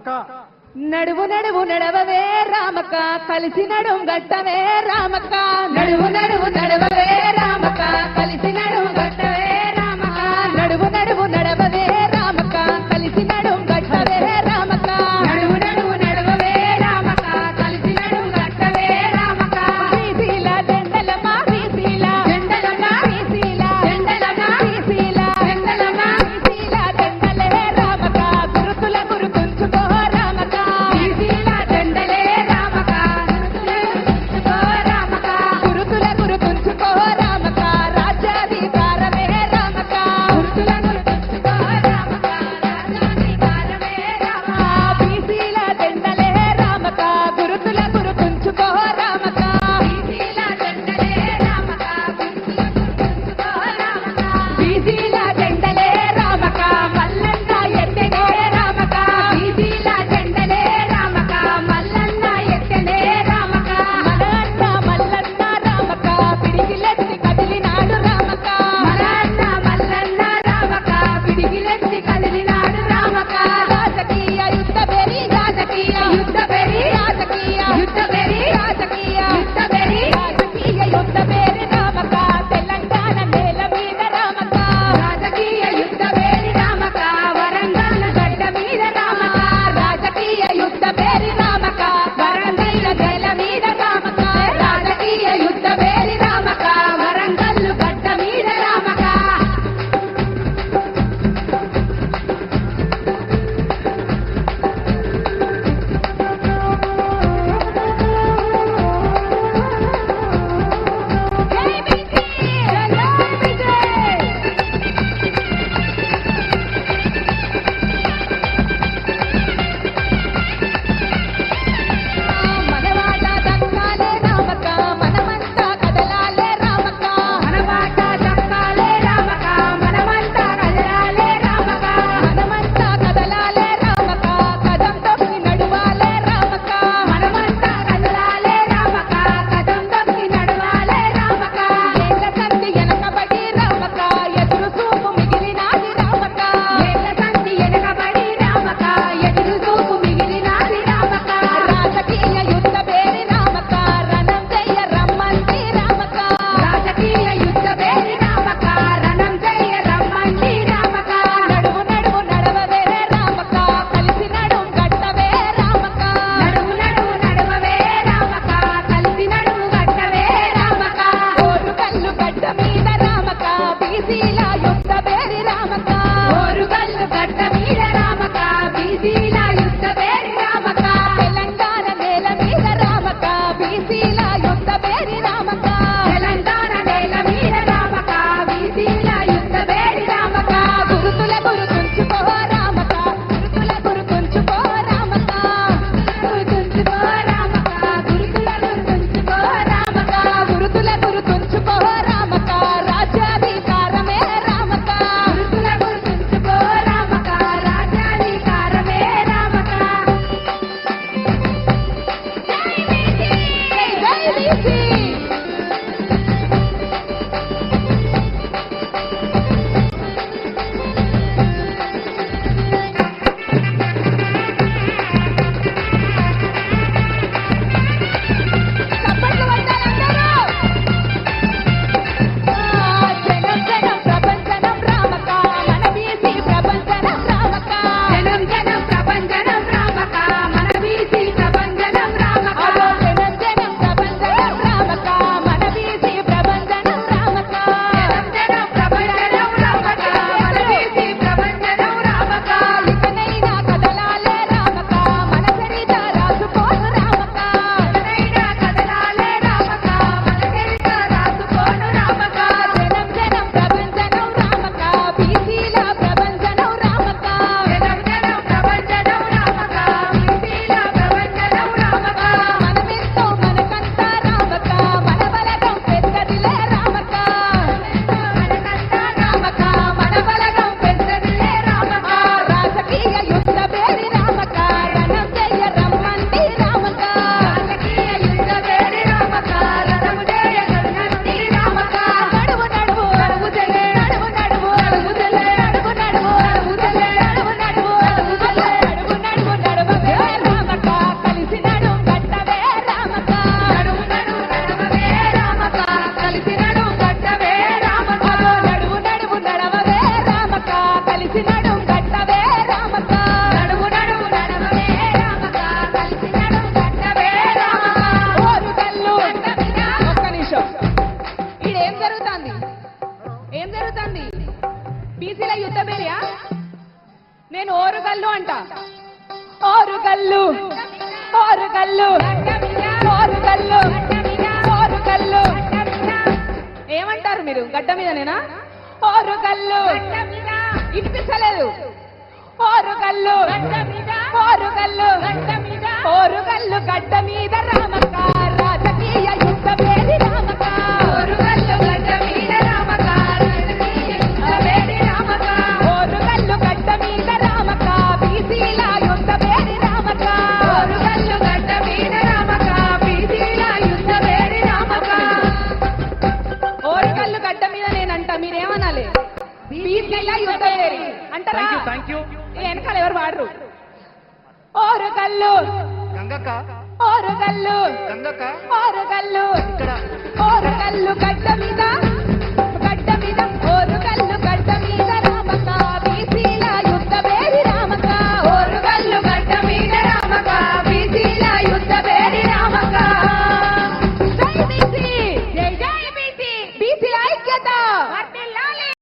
రామక నడువు నడువు నడవవే రామక కలిసి నడుం గట్టవే రామక నడువు నడువు నడవవే రామక కలిసి నడుం గట్టవే రామక నడువు నడువు నడవవే రామక కలిసి నడుం గట్టవే రామక నడువు నడువు నడవవే రామక కలిసి నడుం గట్టవే రామక శ్రీశీల దండలమ్మ శ్రీశీల దండలమ్మ శ్రీశీల దండలమ్మ శ్రీశీల దండలమ్మ శ్రీశీల దండలే రామక గురుతుల గురుతుంచుకో రామక శ్రీశీల దండలే రామక గురుతుల గురుతుంచుకో రామక రాజ్యాధికారమే కల్లు ఓరు కల్లు ఓరు కల్లు ఓరు కల్లు ఏమంటారు మీరు గడ్డ మీదనేనా ఓరు కల్లు ఇప్పించలేదు ఓరు కల్లు ఓరు కల్లు ఓరు కల్లు గడ్డ మీద రామక్క రాజకీయ యుద్ధ వేది రామక్క ఓరు కల్లు గడ్డ మీద రామక్క రాజకీయ యుద్ధ వేది రామక్క ఓరు కల్లు గడ్డ మీద రామక్క బీసీల యుద్ధ వేది రామక్క ఓరు కల్లు గడ్డ మీద రామక్క బీసీల యుద్ధ వేది రామక్క ఓరు కల్లు గడ్డ మీద నేనంట మీరేమనాలి బీసీల యుద్ధ వేది అంటారా వెనకాల ఎవరు వాడరు ఓరు కల్లు గంగక్క ఓరు కల్లు గంగక్క ఓరు కల్లు ఇక్కడ ఓరు కల్లు గడ్డ మీద